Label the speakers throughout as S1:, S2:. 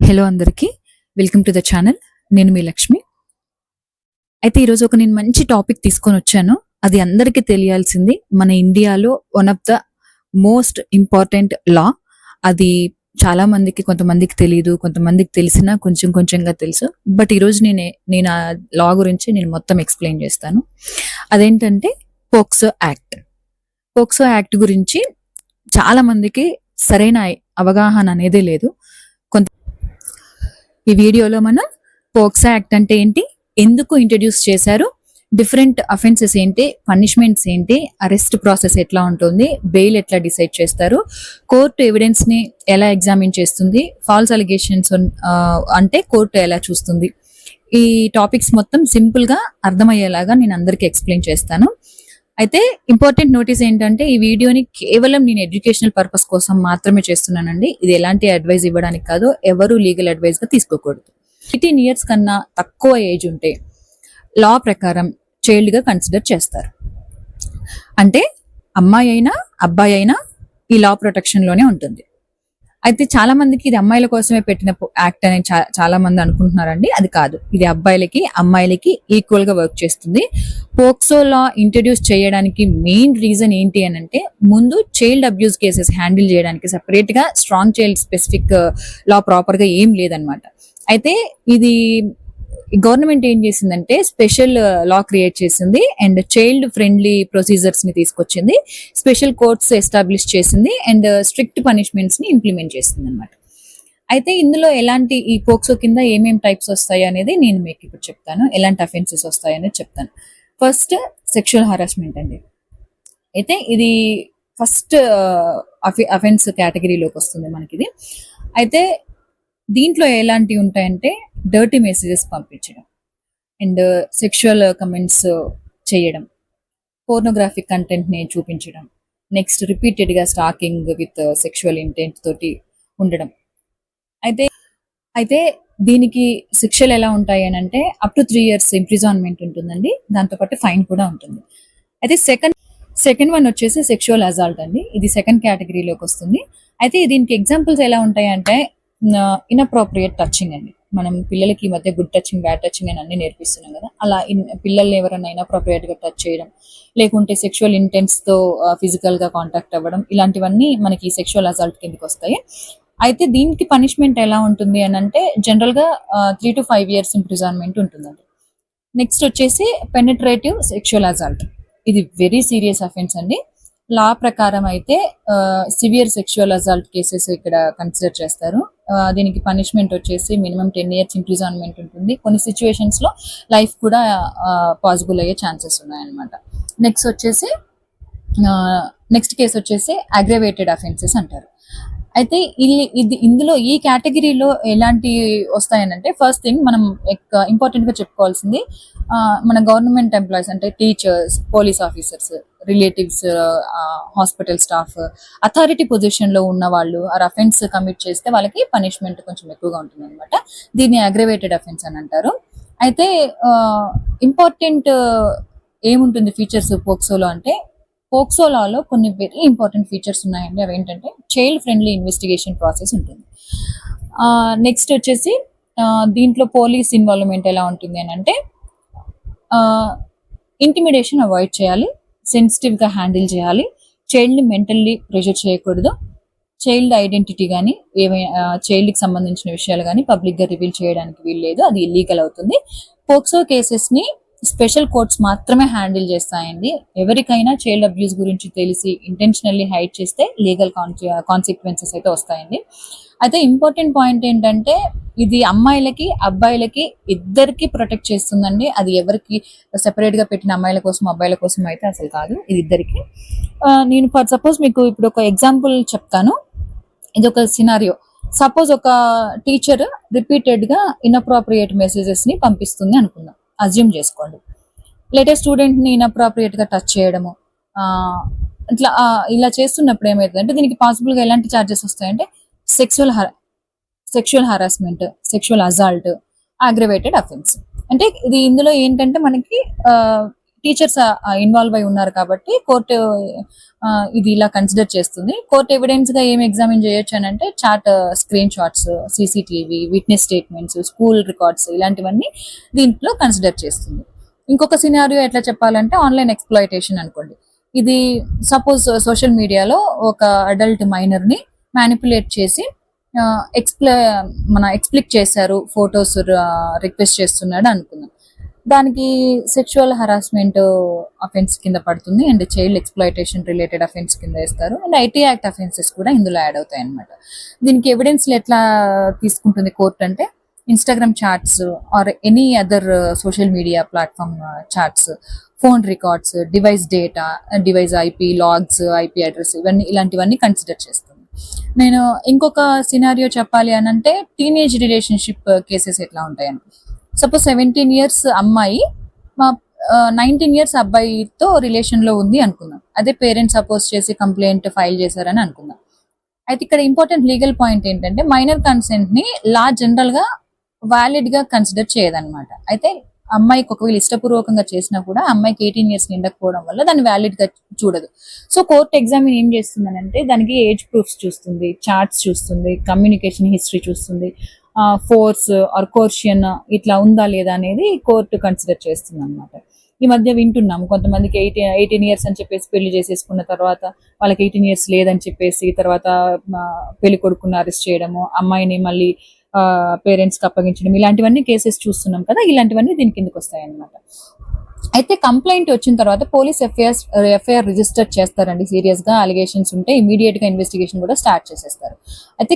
S1: Hello అందరికీ. Welcome to the channel. నేను మీ లక్ష్మి. అయితే ఈరోజు నేను మంచి టాపిక్ తీసుకొని వచ్చాను. అది అందరికీ తెలియాల్సింది. మన ఇండియాలో one of the most important లా. అది చాలా మందికి, కొంతమందికి తెలీదు, కొంతమందికి తెలిసినా కొంచెం కొంచెంగా తెలుసు. బట్ ఈరోజు నేను ఆ లా గురించి మొత్తం ఎక్స్ప్లెయిన్ చేస్తాను. అదేంటంటే పోక్సో యాక్ట్. పోక్సో యాక్ట్ గురించి చాలా మందికి సరైన అవగాహన అనేదే లేదు. ఈ వీడియోలో మనం పోక్సో యాక్ట్ అంటే ఏంటి, ఎందుకు ఇంట్రడ్యూస్ చేశారు, డిఫరెంట్ అఫెన్సెస్ ఏంటి, పనిష్మెంట్స్ ఏంటి, అరెస్ట్ ప్రాసెస్ ఎట్లా ఉంటుంది, బెయిల్ ఎట్లా డిసైడ్ చేస్తారు, కోర్టు ఎవిడెన్స్ ని ఎలా ఎగ్జామిన్ చేస్తుంది, ఫాల్స్ అలిగేషన్స్ అంటే కోర్టు ఎలా చూస్తుంది, ఈ టాపిక్స్ మొత్తం సింపుల్ గా అర్థమయ్యేలాగా నేను అందరికీ ఎక్స్ప్లెయిన్ చేస్తాను. అయితే ఇంపార్టెంట్ నోటీస్ ఏంటంటే ఈ వీడియోని కేవలం నేను ఎడ్యుకేషనల్ పర్పస్ కోసం మాత్రమే చేస్తున్నానండి. ఇది ఎలాంటి అడ్వైస్ ఇవ్వడానికి కాదు, ఎవరు లీగల్ అడ్వైస్ గా తీసుకోకూడదు. 18 ఇయర్స్ కన్నా తక్కువ ఏజ్ ఉంటే లా ప్రకారం చైల్డ్ గా కన్సిడర్ చేస్తారు. అంటే అమ్మాయి అయినా అబ్బాయి అయినా ఈ లా ప్రొటెక్షన్ లోనే ఉంటుంది. అయితే చాలా మందికి ఇది అమ్మాయిల కోసమే పెట్టిన యాక్ట్ అని చాలా మంది అనుకుంటున్నారండి. అది కాదు, ఇది అబ్బాయిలకి అమ్మాయిలకి ఈక్వల్ గా వర్క్ చేస్తుంది. పోక్సో లా ఇంట్రడ్యూస్ చేయడానికి మెయిన్ రీజన్ ఏంటి అని అంటే, ముందు చైల్డ్ అబ్యూస్ కేసెస్ హ్యాండిల్ చేయడానికి సెపరేట్ గా స్ట్రాంగ్ చైల్డ్ స్పెసిఫిక్ లా ప్రాపర్ గా ఏం లేదనమాట. అయితే ఇది గవర్నమెంట్ ఏం చేసిందంటే స్పెషల్ లా క్రియేట్ చేసింది అండ్ చైల్డ్ ఫ్రెండ్లీ ప్రొసీజర్స్ ని తీసుకొచ్చింది, స్పెషల్ కోర్ట్స్ ఎస్టాబ్లిష్ చేసింది అండ్ స్ట్రిక్ట్ పనిష్మెంట్స్ ని ఇంప్లిమెంట్ చేసింది అనమాట. అయితే ఇందులో ఎలాంటి ఈ పోక్సో కింద ఏమేమి టైప్స్ వస్తాయి అనేది నేను మీకు ఇప్పుడు చెప్తాను, ఎలాంటి అఫెన్సెస్ వస్తాయి అనేది చెప్తాను. ఫస్ట్ సెక్షువల్ హరాస్మెంట్ అండి. అయితే ఇది ఫస్ట్ అఫెన్స్ కేటగిరీలోకి వస్తుంది మనకి ఇది. అయితే దీంట్లో ఎలాంటివి ఉంటాయంటే డర్టీ మెసేజెస్ పంపించడం అండ్ సెక్షువల్ కమెంట్స్ చేయడం, పోర్నోగ్రాఫిక్ కంటెంట్ ని చూపించడం, నెక్స్ట్ రిపీటెడ్ గా స్టాకింగ్ విత్ సెక్షువల్ ఇంటెంట్ తోటి ఉండడం. అయితే అయితే దీనికి శిక్షలు ఎలా ఉంటాయి అని అంటే అప్ టు 3 years ఇంప్రిజన్మెంట్ ఉంటుందండి, దాంతోపాటు ఫైన్ కూడా ఉంటుంది. అయితే సెకండ్ వన్ వచ్చేసి సెక్షువల్ అజాల్ట్ అండి. ఇది సెకండ్ కేటగిరీలోకి వస్తుంది. అయితే దీనికి ఎగ్జాంపుల్స్ ఎలా ఉంటాయి అంటే ఇన్అప్రోప్రియేట్ టచింగ్ అండి. మనం పిల్లలకి ఈ మధ్య గుడ్ టచింగ్, బ్యాడ్ టచింగ్ అని అన్ని నేర్పిస్తున్నాం కదా, అలా పిల్లల్ని ఎవరైనా ఇన్అప్రోప్రియేట్ గా టచ్ చేయడం, లేకుంటే సెక్షువల్ ఇంటెన్స్ తో ఫిజికల్ గా కాంటాక్ట్ అవ్వడం, ఇలాంటివన్నీ మనకి సెక్షువల్ అజాల్ట్ కిందకి వస్తాయి. అయితే దీనికి పనిష్మెంట్ ఎలా ఉంటుంది అని అంటే జనరల్ గా 3 to 5 years ఇంప్రిజన్మెంట్ ఉంటుందండి. నెక్స్ట్ వచ్చేసి పెనిట్రేటివ్ సెక్షువల్ అజాల్ట్. ఇది వెరీ సీరియస్ అఫెన్స్ అండి. లా ప్రకారం అయితే సివియర్ సెక్షువల్ అజాల్ట్ కేసెస్ ఇక్కడ కన్సిడర్ చేస్తారు. దీనికి పనిష్మెంట్ వచ్చేసి మినిమం 10 years ఇంప్రిజన్మెంట్ ఉంటుంది. కొన్ని సిచ్యువేషన్స్ లో లైఫ్ కూడా పాసిబుల్ అయ్యే ఛాన్సెస్ ఉన్నాయన్నమాట. నెక్స్ట్ కేసు వచ్చేసి అగ్రవేటెడ్ అఫెన్సెస్ అంటారు. అయితే ఇందులో ఈ కేటగిరీలో ఎలాంటి వస్తాయనంటే, ఫస్ట్ థింగ్ మనం ఇంపార్టెంట్ గా చెప్పుకోవాల్సింది, మన గవర్నమెంట్ ఎంప్లాయీస్ అంటే teachers, police officers, relatives, hospital staff, authority position లో ఉన్న వాళ్ళు ఆ అఫెన్స్ కమిట్ చేస్తే వాళ్ళకి పనిష్మెంట్ కొంచెం ఎక్కువగా ఉంటుంది అనమాట. దీన్ని అగ్రవేటెడ్ అఫెన్స్ అని అంటారు. అయితే ఇంపార్టెంట్ ఏముంటుంది ఫీచర్స్ పోక్సోలో అంటే, పోక్సో లాలో కొన్ని వెరీ ఇంపార్టెంట్ ఫీచర్స్ ఉన్నాయండి. అవి ఏంటంటే చైల్డ్ ఫ్రెండ్లీ ఇన్వెస్టిగేషన్ ప్రాసెస్ ఉంటుంది. నెక్స్ట్ వచ్చేసి దీంట్లో పోలీస్ ఇన్వాల్వ్మెంట్ ఎలా ఉంటుంది అని అంటే, ఇంటిమిడేషన్ అవాయిడ్ చేయాలి, సెన్సిటివ్ గా హ్యాండిల్ చేయాలి, చైల్డ్ ని మెంటల్లీ ప్రెషర్ చేయకూడదు, చైల్డ్ ఐడెంటిటీ కానీ ఏమైనా చైల్డ్ కి సంబంధించిన విషయాలు కానీ పబ్లిక్ గా రివీల్ చేయడానికి వీల్లేదు, అది ఇల్లీగల్ అవుతుంది. పోక్సో కేసెస్ ని స్పెషల్ కోర్ట్స్ మాత్రమే హ్యాండిల్ చేస్తాయండి. ఎవరికైనా చైల్డ్ అబ్యూస్ గురించి తెలిసి ఇంటెన్షనల్లీ హైడ్ చేస్తే లీగల్ కాన్సిక్వెన్సెస్ అయితే వస్తాయండి. అయితే ఇంపార్టెంట్ పాయింట్ ఏంటంటే ఇది అమ్మాయిలకి అబ్బాయిలకి ఇద్దరికి ప్రొటెక్ట్ చేస్తుందండి. అది ఎవరికి సెపరేట్ గా పెట్టిన అమ్మాయిల కోసం అబ్బాయిల కోసం అయితే అసలు కాదు, ఇది ఇద్దరికి. నేను ఫర్ సపోజ్ మీకు ఇప్పుడు ఒక ఎగ్జాంపుల్ చెప్తాను. ఇది ఒక సినారియో. సపోజ్ ఒక టీచర్ రిపీటెడ్ గా ఇన్అప్రోప్రియేట్ మెసేజెస్ ని పంపిస్తుంది అనుకుందాం, అజ్యూమ్ చేసుకోండి. లేటెస్ట్ స్టూడెంట్ ని ఇన్అప్రోప్రియేట్ గా టచ్ చేయడము, ఇట్లా ఇలా చేస్తున్నప్పుడు ఏమవుతుందంటే దీనికి పాసిబుల్ గా ఎలాంటి ఛార్జెస్ వస్తాయంటే sexual harassment, sexual assault, aggravated offence. అంటే ఇందులో ఏంటంటే మనకి టీచర్స్ ఇన్వాల్వ్ అయి ఉన్నారు కాబట్టి కోర్టు ఇది ఇలా కన్సిడర్ చేస్తుంది. కోర్ట్ ఎవిడెన్స్ గా ఏం ఎగ్జామిన్ చేయొచ్చు అని అంటే chat screen shots, CCTV, witness statements, school records ఇలాంటివన్నీ దీంట్లో కన్సిడర్ చేస్తుంది. ఇంకొక సినారియో ఎట్లా చెప్పాలంటే ఆన్లైన్ ఎక్స్‌ప్లాయిటేషన్ అనుకోండి. ఇది సపోజ్ సోషల్ మీడియాలో ఒక అడల్ట్ మైనర్ ని మ్యానిపులేట్ చేసి ఎక్స్‌ప్లా ఎక్స్‌ప్లిక్ చేశారు, ఫోటోస్ రిక్వెస్ట్ చేస్తున్నాడు అనుకుందాం. దానికి సెక్షువల్ హరాస్మెంట్ అఫెన్స్ కింద పడుతుంది and child exploitation related offence కింద వేస్తారు అండ్ ఐటీ యాక్ట్ అఫెన్సెస్ కూడా ఇందులో యాడ్ అవుతాయి అన్నమాట. దీనికి ఎవిడెన్స్‌లు ఎట్లా తీసుకుంటుంది కోర్ట్ అంటే Instagram chats or any other social media platform chats, phone records, device data, device IP logs, IP address ఇలాంటివన్నీ కన్సిడర్ చేస్తుంది. నేను ఇంకొక సినారియో చెప్పాలి అని అంటే టీనేజ్ రిలేషన్‌షిప్ కేసెస్ ఎట్లా ఉంటాయని. సపోజ్ 17 ఇయర్స్ అమ్మాయి మా 19 ఇయర్స్ అబ్బాయితో రిలేషన్ లో ఉంది అనుకుందాం. అదే పేరెంట్స్ అపోజ్ చేసి కంప్లైంట్ ఫైల్ చేశారని అనుకుందాం. అయితే ఇక్కడ ఇంపార్టెంట్ లీగల్ పాయింట్ ఏంటంటే మైనర్ కన్సెంట్ ని లా జనరల్ గా వ్యాలిడ్ గా కన్సిడర్ చేయదన్నమాట. అయితే అమ్మాయికి ఒకవేళ ఇష్టపూర్వకంగా చేసినా కూడా అమ్మాయికి 18 ఇయర్స్ నిండకపోవడం వల్ల దాన్ని వ్యాలిడ్ గా చూడదు. సో కోర్ట్ ఎగ్జామిన్ ఏం చేస్తుందనంటే దానికి ఏజ్ ప్రూఫ్స్ చూస్తుంది, చార్ట్స్ చూస్తుంది, కమ్యూనికేషన్ హిస్టరీ చూస్తుంది, ఫోర్స్ ఆర్ కోర్షియన్ ఇట్లా ఉందా లేదా అనేది కోర్టు కన్సిడర్ చేస్తుంది అనమాట. ఈ మధ్య వింటున్నాం కొంతమందికి 18 ఇయర్స్ అని చెప్పేసి పెళ్లి చేసేసుకున్న తర్వాత వాళ్ళకి 18 ఇయర్స్ లేదని చెప్పేసి తర్వాత పెళ్లి కొడుకుని అరెస్ట్ చేయడము, అమ్మాయిని మళ్ళీ పేరెంట్స్ కి అప్పగించడం, ఇలాంటివన్నీ కేసెస్ చూస్తున్నాం కదా. ఇలాంటివన్నీ దీని కిందకి వస్తాయి అన్నమాట. అయితే కంప్లైంట్ వచ్చిన తర్వాత పోలీస్ ఎఫ్ఐఆర్ రిజిస్టర్ చేస్తారండి. సీరియస్ గా అలిగేషన్స్ ఉంటే ఇమీడియట్ గా ఇన్వెస్టిగేషన్ కూడా స్టార్ట్ చేసేస్తారు. అయితే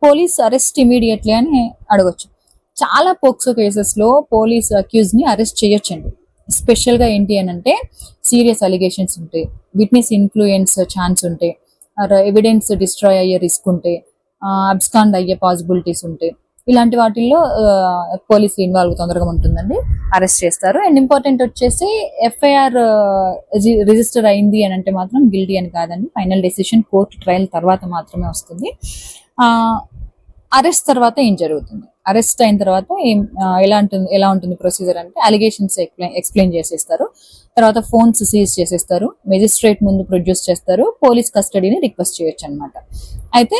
S1: పోలీస్ అరెస్ట్ ఇమీడియట్లీ అని అడగొచ్చు. చాలా పోక్సో కేసెస్ లో పోలీస్ అక్యూజ్ ని అరెస్ట్ చేయొచ్చండి. స్పెషల్ గా ఏంటి అని అంటే సీరియస్ అలిగేషన్స్ ఉంటే, విట్నెస్ ఇన్ఫ్లుయెన్స్ ఛాన్స్ ఉంటే, ఎవిడెన్స్ డిస్ట్రాయ్ అయ్యే రిస్క్ ఉంటే, అబ్స్కాండ్ అయ్యే పాసిబిలిటీస్ ఉంటే, ఇలాంటి వాటిల్లో పోలీసు ఇన్వాల్వ్ తొందరగా ఉంటుందండి, అరెస్ట్ చేస్తారు. అండ్ ఇంపార్టెంట్ వచ్చేసి ఎఫ్ఐఆర్ రిజిస్టర్ అయింది అని అంటే మాత్రం గిల్టీ అని కాదండి, ఫైనల్ డెసిషన్ కోర్టు ట్రయల్ తర్వాత మాత్రమే వస్తుంది. అరెస్ట్ తర్వాత ఏం జరుగుతుంది, అరెస్ట్ అయిన తర్వాత ఎలా ఉంటుంది ప్రొసీజర్ అంటే అలిగేషన్స్ ఎక్స్ప్లెయిన్ చేసేస్తారు, తర్వాత ఫోన్స్ సీజ్ చేసేస్తారు, మెజిస్ట్రేట్ ముందు ప్రొడ్యూస్ చేస్తారు, పోలీస్ కస్టడీని రిక్వెస్ట్ చేయొచ్చు అనమాట. అయితే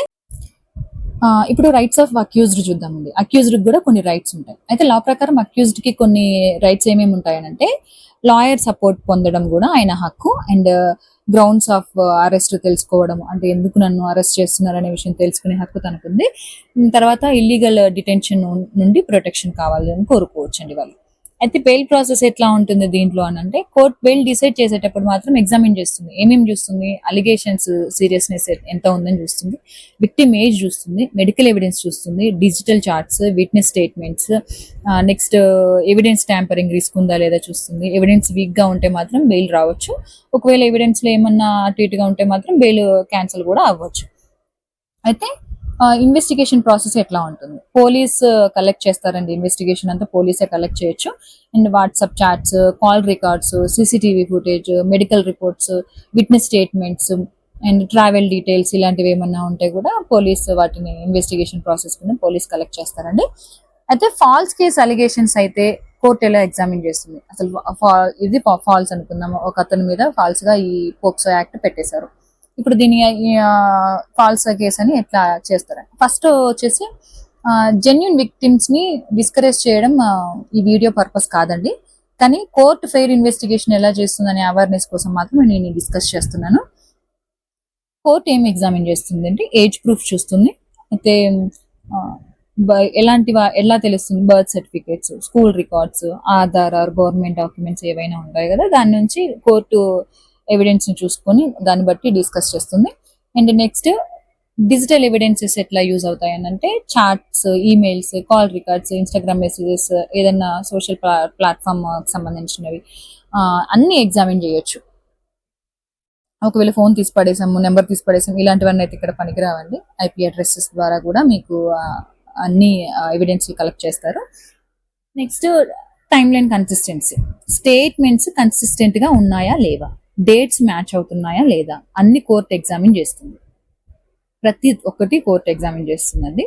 S1: ఇప్పుడు రైట్స్ ఆఫ్ అక్యూజ్డ్ చూద్దామండి. అక్యూజ్డ్ కూడా కొన్ని రైట్స్ ఉంటాయి. అయితే లా ప్రకారం అక్యూజ్డ్ కి కొన్ని రైట్స్ ఏమేమి ఉంటాయనంటే లాయర్ సపోర్ట్ పొందడం కూడా ఆయన హక్కు, అండ్ గ్రౌండ్స్ ఆఫ్ అరెస్ట్ తెలుసుకోవడం, అంటే ఎందుకు నన్ను అరెస్ట్ చేస్తున్నారు అనే విషయం తెలుసుకునే హక్కు తనకుంది. తర్వాత ఇల్లీగల్ డిటెన్షన్ నుండి ప్రొటెక్షన్ కావాలని కోరుకోవచ్చు అండి వాళ్ళు. అయితే బెయిల్ ప్రాసెస్ ఎట్లా ఉంటుంది దీంట్లో అని అంటే కోర్ట్ బెయిల్ డిసైడ్ చేసేటప్పుడు మాత్రం ఎగ్జామిన్ చేస్తుంది. ఏమేమి చూస్తుంది, అలిగేషన్స్ సీరియస్నెస్ ఎంత ఉందని చూస్తుంది, విక్టిమ్ ఏజ్ చూస్తుంది, మెడికల్ ఎవిడెన్స్ చూస్తుంది, digital charts, witness statements, next evidence tampering risk ఉందా లేదా చూస్తుంది. ఎవిడెన్స్ వీక్ గా ఉంటే మాత్రం బెయిల్ రావచ్చు, ఒకవేళ ఎవిడెన్స్ లో ఏమన్నా అటు ఇటుగా ఉంటే మాత్రం బెయిల్ క్యాన్సిల్ కూడా అవ్వచ్చు. అయితే ఇన్వెస్టిగేషన్ ప్రాసెస్ ఎట్లా ఉంటుంది, పోలీస్ కలెక్ట్ చేస్తారండి, ఇన్వెస్టిగేషన్ అంతా పోలీసే కలెక్ట్ చేయొచ్చు. And WhatsApp chats, call records, CCTV footage, medical reports, witness statements and travel details ఇలాంటివి ఏమన్నా ఉంటే కూడా పోలీస్ వాటిని ఇన్వెస్టిగేషన్ ప్రాసెస్ కింద పోలీస్ కలెక్ట్ చేస్తారండి. అయితే ఫాల్స్ కేస్ అలిగేషన్స్ అయితే కోర్ట్ ఎలా ఎగ్జామిన్ చేస్తుంది, అసలు ఇది ఫాల్స్ అనుకుందాము, ఒక అతని మీద ఫాల్స్ గా ఈ పోక్సో యాక్ట్ పెట్టేశారు. ఇప్పుడు దీని ఫాల్స్ కేస్ అని ఎట్లా చేస్తారు, ఫస్ట్ వచ్చేసి జెన్యున్ విక్టిమ్స్ ని డిస్కరేజ్ చేయడం ఈ వీడియో పర్పస్ కాదండి, కానీ కోర్ట్ ఫెయిర్ ఇన్వెస్టిగేషన్ ఎలా చేస్తుందనే అవేర్నెస్ కోసం మాత్రం నేను డిస్కస్ చేస్తున్నాను. కోర్ట్ ఏం ఎగ్జామిన్ చేస్తుంది అంటే ఏజ్ ప్రూఫ్ చూస్తుంది. అయితే ఎలా తెలుస్తుంది, birth certificates, school records, Aadhaar or government documents ఏవైనా ఉంటాయి కదా, దాని నుంచి కోర్టు ఎవిడెన్స్ ని చూసుకొని దాన్ని బట్టి డిస్కస్ చేస్తుంది. అండ్ నెక్స్ట్ డిజిటల్ ఎవిడెన్సెస్ ఎట్లా యూజ్ అవుతాయి అంటే chats, emails, call records, Instagram messages, ఏదైనా సోషల్ ప్లాట్ఫామ్ సంబంధించినవి అన్ని ఎగ్జామిన్ చేయొచ్చు. ఒకవేళ ఫోన్ తీసి పడేసాము, నెంబర్ తీసి పడేసాము, ఇలాంటివన్నీ అయితే ఇక్కడ పనికిరావండి. ఐపీ అడ్రసెస్ ద్వారా కూడా మీకు అన్ని ఎవిడెన్స్ కలెక్ట్ చేస్తారు. Next time line consistency, statements consistent గా ఉన్నాయా లేవా, డేట్స్ మ్యాచ్ అవుతున్నాయా లేదా, అన్ని కోర్ట్ ఎగ్జామిన్ చేస్తుంది, ప్రతి ఒక్కటి కోర్ట్ ఎగ్జామిన్ చేస్తుందండి.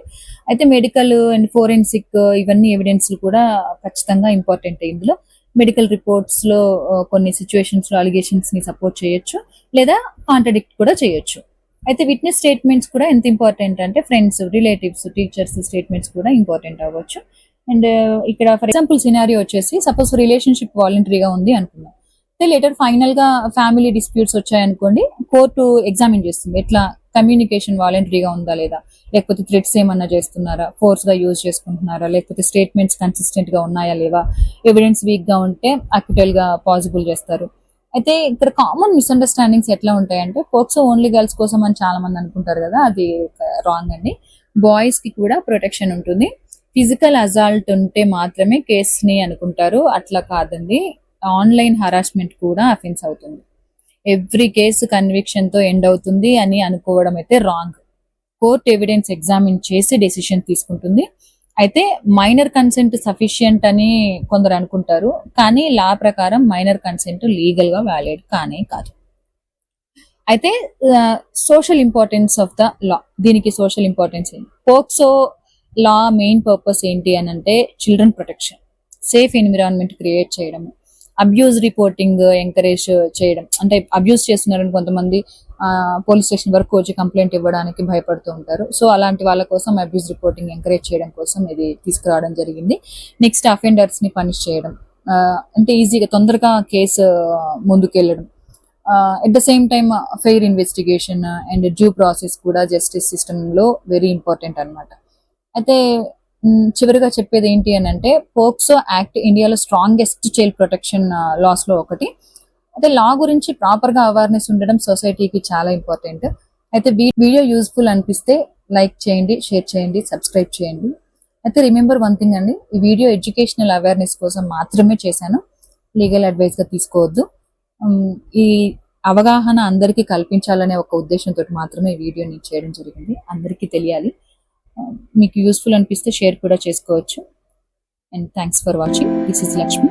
S1: అయితే మెడికల్ అండ్ ఫోరెన్సిక్ ఇవన్నీ ఎవిడెన్స్ కూడా ఖచ్చితంగా ఇంపార్టెంట్ ఇందులో. మెడికల్ రిపోర్ట్స్ లో కొన్ని సిచ్యువేషన్స్ లో అలిగేషన్స్ ని సపోర్ట్ చేయొచ్చు, లేదా కాంట్రడిక్ట్ కూడా చేయొచ్చు. అయితే విట్నెస్ స్టేట్మెంట్స్ కూడా ఎంత ఇంపార్టెంట్ అంటే ఫ్రెండ్స్, రిలేటివ్స్, టీచర్స్ స్టేట్మెంట్స్ కూడా ఇంపార్టెంట్ అవ్వచ్చు. అండ్ ఇక్కడ ఫర్ ఎగ్జాంపుల్ సినారియో వచ్చేసి సపోజ్ రిలేషన్షిప్ వాలంటరీగా ఉంది అనుకుందాం. లేటర్ ఫైనల్ గా ఫ్యామిలీ డిస్ప్యూట్స్ వచ్చాయనుకోండి, కోర్టు ఎగ్జామిన్ చేస్తుంది ఎట్లా కమ్యూనికేషన్ వాలంటరీగా ఉందా లేదా, లేకపోతే థ్రెట్స్ ఏమన్నా చేస్తున్నారా, ఫోర్స్ గా యూజ్ చేసుకుంటున్నారా, లేకపోతే స్టేట్మెంట్స్ కన్సిస్టెంట్ గా ఉన్నాయా లేవా, ఎవిడెన్స్ వీక్ గా ఉంటే అక్విటల్ గా పాసిబుల్ చేస్తారు. అయితే ఇక్కడ కామన్ మిస్అండర్స్టాండింగ్స్ ఎట్లా ఉంటాయంటే పోక్సో ఓన్లీ గర్ల్స్ కోసం అని చాలా మంది అనుకుంటారు కదా, అది రాంగ్ అండి. బాయ్స్ కి కూడా ప్రొటెక్షన్ ఉంటుంది. ఫిజికల్ అజాల్ట్ ఉంటే మాత్రమే కేసుని అనుకుంటారు, అట్లా కాదండి. ఆన్లైన్ హరాస్మెంట్ కూడా అఫెన్స్ అవుతుంది. ఎవ్రీ కేసు కన్విక్షన్ తో ఎండ్ అవుతుంది అని అనుకోవడం అయితే రాంగ్. కోర్ట్ ఎవిడెన్స్ ఎగ్జామిన్ చేసి డెసిషన్ తీసుకుంటుంది. అయితే మైనర్ కన్సెంట్ సఫిషియంట్ అని కొందరు అనుకుంటారు, కానీ లా ప్రకారం మైనర్ కన్సెంట్ లీగల్ గా వ్యాలిడ్ కానే కాదు. అయితే social importance of the law, దీనికి సోషల్ ఇంపార్టెన్స్ ఏంటి? పోక్సో లా మెయిన్ పర్పస్ ఏంటి అని అంటే children protection, safe environment create చేయడం, అబ్యూజ్ రిపోర్టింగ్ ఎంకరేజ్ చేయడం. అంటే అబ్యూజ్ చేస్తున్నారని కొంతమంది పోలీస్ స్టేషన్ వరకు వచ్చి కంప్లైంట్ ఇవ్వడానికి భయపడుతూ ఉంటారు. సో అలాంటి వాళ్ళ కోసం అబ్యూజ్ రిపోర్టింగ్ ఎంకరేజ్ చేయడం కోసం ఇది తీసుకురావడం జరిగింది. నెక్స్ట్ అఫెండర్స్ ని పనిష్ చేయడం, అంటే ఈజీగా తొందరగా కేసు ముందుకెళ్ళడం. At the same time fair investigation and due process కూడా జస్టిస్ సిస్టమ్ లో వెరీ ఇంపార్టెంట్ అన్నమాట. అయితే చివరిగా చెప్పేది ఏంటి అని అంటే పోక్సో యాక్ట్ ఇండియాలో స్ట్రాంగెస్ట్ చైల్డ్ ప్రొటెక్షన్ లాస్ లో ఒకటి. అయితే లా గురించి ప్రాపర్ గా అవేర్నెస్ ఉండడం సొసైటీకి చాలా ఇంపార్టెంట్. అయితే వీడియో యూస్ఫుల్ అనిపిస్తే లైక్ చేయండి, షేర్ చేయండి, సబ్స్క్రైబ్ చేయండి. అయితే రిమెంబర్ వన్ థింగ్ అండి, ఈ వీడియో ఎడ్యుకేషనల్ అవేర్నెస్ కోసం మాత్రమే చేశాను, లీగల్ అడ్వైస్ గా తీసుకోవద్దు. ఈ అవగాహన అందరికీ కల్పించాలనే ఒక ఉద్దేశంతో మాత్రమే ఈ వీడియో నేను చేయడం జరిగింది. అందరికీ తెలియాలి. మీకు యూస్ఫుల్ అనిపిస్తే షేర్ కూడా చేసుకోవచ్చు. And thanks for watching. This is Lakshmi.